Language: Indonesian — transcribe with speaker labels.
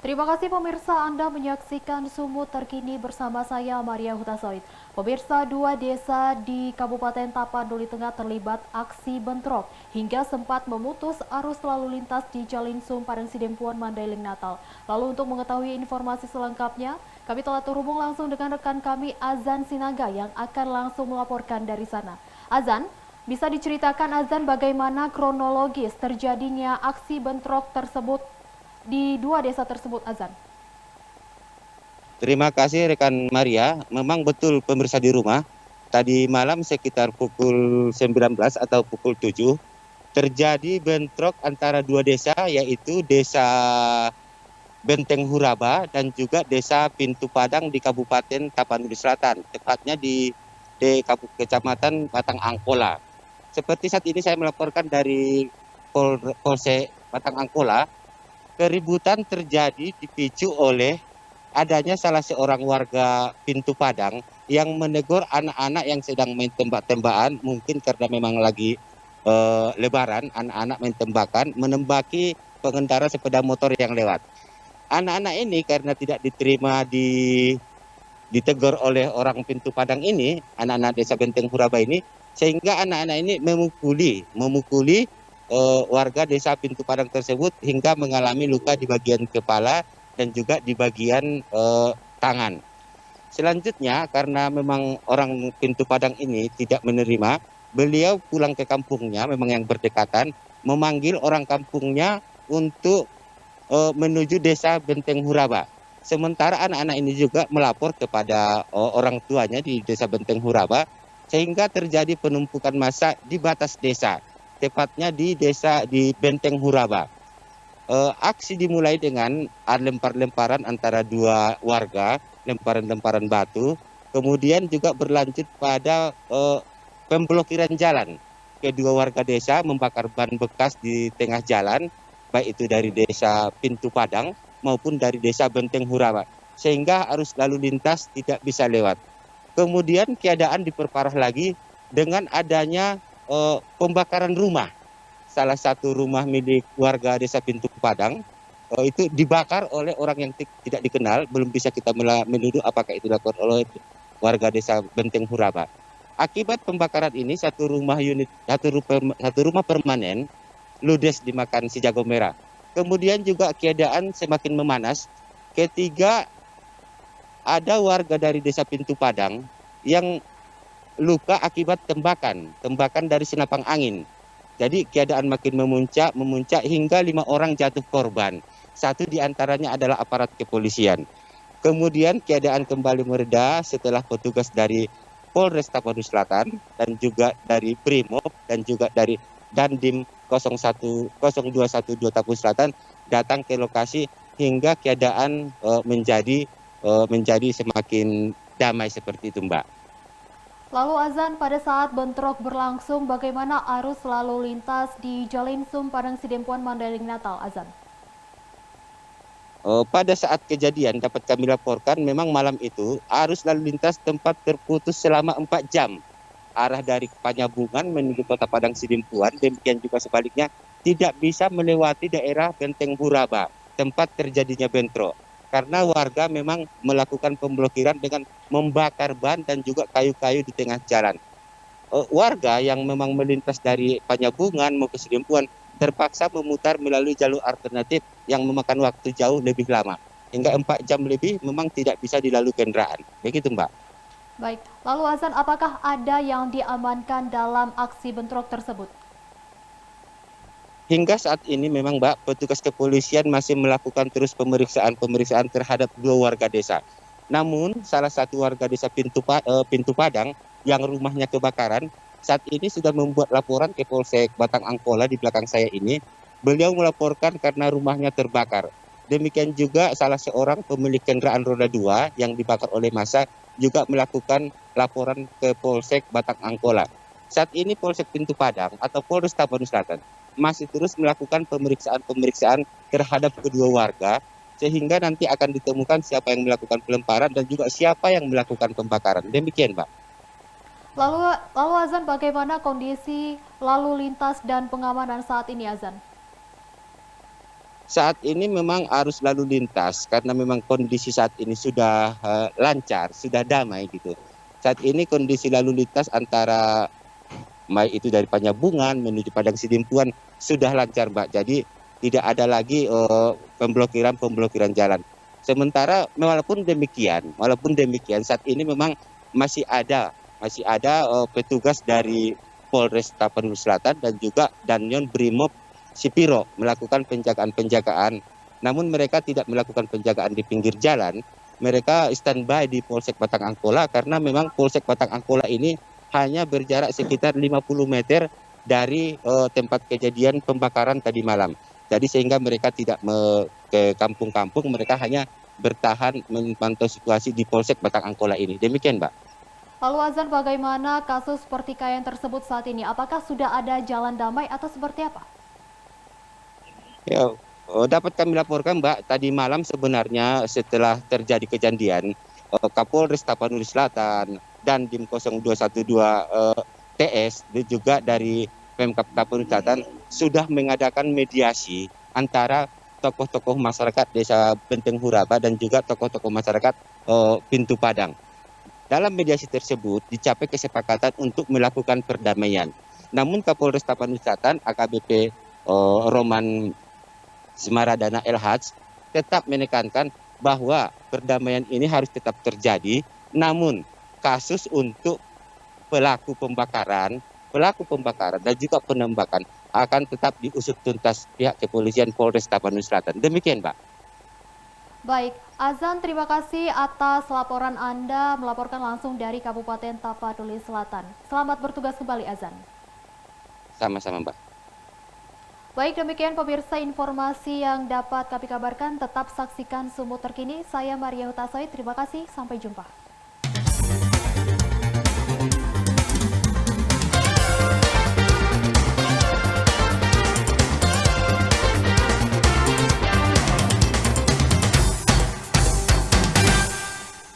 Speaker 1: Terima kasih pemirsa, Anda menyaksikan Sumut terkini bersama saya Maria Hutasoid. Pemirsa, dua desa di Kabupaten Tapanuli Tengah terlibat aksi bentrok hingga sempat memutus arus lalu lintas di Jalinsum Padang Sidempuan Mandailing Natal. Lalu untuk mengetahui informasi selengkapnya, kami telah terhubung langsung dengan rekan kami Azan Sinaga yang akan langsung melaporkan dari sana. Azan, bisa diceritakan Azan bagaimana kronologis terjadinya aksi bentrok tersebut di dua desa tersebut, Azan?
Speaker 2: Terima kasih rekan Maria. Memang betul pemirsa di rumah. Tadi malam sekitar pukul 19 atau pukul 7 terjadi bentrok antara dua desa, yaitu Desa Benteng Huraba dan juga Desa Pintu Padang di Kabupaten Tapanuli Selatan, tepatnya di Kecamatan Batang Angkola. Seperti saat ini saya melaporkan dari Polsek Batang Angkola, keributan terjadi dipicu oleh adanya salah seorang warga Pintu Padang yang menegur anak-anak yang sedang main tembak-tembakan, mungkin karena memang lagi lebaran, anak-anak main tembakan, menembaki pengendara sepeda motor yang lewat. Anak-anak ini karena tidak diterima ditegur oleh orang Pintu Padang ini, anak-anak desa Benteng Huraba ini, sehingga anak-anak ini memukuli warga desa Pintu Padang tersebut hingga mengalami luka di bagian kepala dan juga di bagian tangan. Selanjutnya, karena memang orang Pintu Padang ini tidak menerima, beliau pulang ke kampungnya, memang yang berdekatan, memanggil orang kampungnya untuk menuju desa Benteng Huraba. Sementara anak-anak ini juga melapor kepada orang tuanya di desa Benteng Huraba, sehingga terjadi penumpukan massa di batas desa, tepatnya di desa di Benteng Huraba. Aksi dimulai dengan lempar-lemparan antara dua warga, lemparan-lemparan batu, kemudian juga berlanjut pada pemblokiran jalan. Kedua warga desa membakar ban bekas di tengah jalan, baik itu dari desa Pintu Padang maupun dari desa Benteng Huraba, sehingga arus lalu lintas tidak bisa lewat. Kemudian keadaan diperparah lagi dengan adanya pembakaran rumah. Salah satu rumah milik warga desa Pintu Padang itu dibakar oleh orang yang tidak dikenal, belum bisa kita menuduh apakah itu dilakukan oleh warga desa Benteng Huraba. Akibat pembakaran ini satu rumah permanen ludes dimakan si jago merah. Kemudian juga keadaan semakin memanas. Ketiga, ada warga dari desa Pintu Padang yang luka akibat tembakan dari senapang angin. Jadi keadaan makin memuncak hingga 5 orang jatuh korban. Satu diantaranya adalah aparat kepolisian. Kemudian keadaan kembali mereda setelah petugas dari Polres Tapanuli Selatan dan juga dari Brimob dan juga dari Dandim 021 Tapanuli Selatan datang ke lokasi hingga keadaan menjadi semakin damai seperti itu, Mbak.
Speaker 1: Lalu Azan, pada saat bentrok berlangsung, bagaimana arus lalu lintas di Jalinsum Padang Sidempuan Mandailing Natal, Azan?
Speaker 2: Pada saat kejadian dapat kami laporkan memang malam itu arus lalu lintas tempat terputus selama 4 jam. Arah dari Panyabungan menuju Kota Padang Sidimpuan, demikian juga sebaliknya tidak bisa melewati daerah Benteng Huraba, tempat terjadinya bentrok. Karena warga memang melakukan pemblokiran dengan membakar ban dan juga kayu-kayu di tengah jalan. Warga yang memang melintas dari Panyabungan mau ke Sidimpuan terpaksa memutar melalui jalur alternatif yang memakan waktu jauh lebih lama. Hingga 4 jam lebih memang tidak bisa dilalui kendaraan. Begitu, Mbak.
Speaker 1: Baik, lalu Azan, apakah ada yang diamankan dalam aksi bentrok tersebut?
Speaker 2: Hingga saat ini memang Mbak, petugas kepolisian masih melakukan terus pemeriksaan terhadap 2 warga desa. Namun salah satu warga desa Pintu Padang yang rumahnya kebakaran saat ini sudah membuat laporan ke Polsek Batang Angkola di belakang saya ini. Beliau melaporkan karena rumahnya terbakar. Demikian juga salah seorang pemilik kendaraan roda 2 yang dibakar oleh massa juga melakukan laporan ke Polsek Batang Angkola. Saat ini Polsek Pintu Padang atau Polres Tapanuli Selatan masih terus melakukan pemeriksaan terhadap kedua warga sehingga nanti akan ditemukan siapa yang melakukan pelemparan dan juga siapa yang melakukan pembakaran. Demikian, Pak.
Speaker 1: Lalu Azan, bagaimana kondisi lalu lintas dan pengamanan saat ini, Azan?
Speaker 2: saat ini memang arus lalu lintas karena memang kondisi saat ini sudah lancar, sudah damai gitu. Saat ini kondisi lalu lintas antara baik itu dari Panjabungan menuju Padang Sidimpuan sudah lancar, Mbak. Jadi tidak ada lagi pemblokiran jalan. Sementara walaupun demikian saat ini memang masih ada petugas dari Polres Tapanuli Selatan dan juga Danyon Brimob Sipiro melakukan penjagaan-penjagaan. Namun mereka tidak melakukan penjagaan di pinggir jalan. Mereka standby di Polsek Batang Angkola karena memang Polsek Batang Angkola ini hanya berjarak sekitar 50 meter dari tempat kejadian pembakaran tadi malam. Jadi sehingga mereka tidak ke kampung-kampung, mereka hanya bertahan memantau situasi di Polsek Batang Angkola ini. Demikian, Mbak.
Speaker 1: Lalu Azan, bagaimana kasus pertikaian tersebut saat ini? Apakah sudah ada jalan damai atau seperti apa?
Speaker 2: Ya, dapat kami laporkan, Mbak, tadi malam sebenarnya setelah terjadi kejadian, Kapolres Tapanuli Selatan dan Dim 0212 TS dan juga dari Pemkab Tapanuli Selatan sudah mengadakan mediasi antara tokoh-tokoh masyarakat Desa Benteng Huraba dan juga tokoh-tokoh masyarakat Pintu Padang. Dalam mediasi tersebut dicapai kesepakatan untuk melakukan perdamaian. Namun Kapolres Tapanuli Selatan AKBP Roman Semaradana LH tetap menekankan bahwa perdamaian ini harus tetap terjadi, namun kasus untuk pelaku pembakaran dan juga penembakan akan tetap diusut tuntas pihak kepolisian Polres Tapanuli Selatan. Demikian, Pak.
Speaker 1: Baik, Azan, terima kasih atas laporan Anda melaporkan langsung dari Kabupaten Tapanuli Selatan. Selamat bertugas kembali, Azan.
Speaker 2: Sama-sama, Mbak.
Speaker 1: Baik, demikian pemirsa informasi yang dapat kami kabarkan. Tetap saksikan Sumut Terkini. Saya Maria Hutasoy, terima kasih. Sampai jumpa.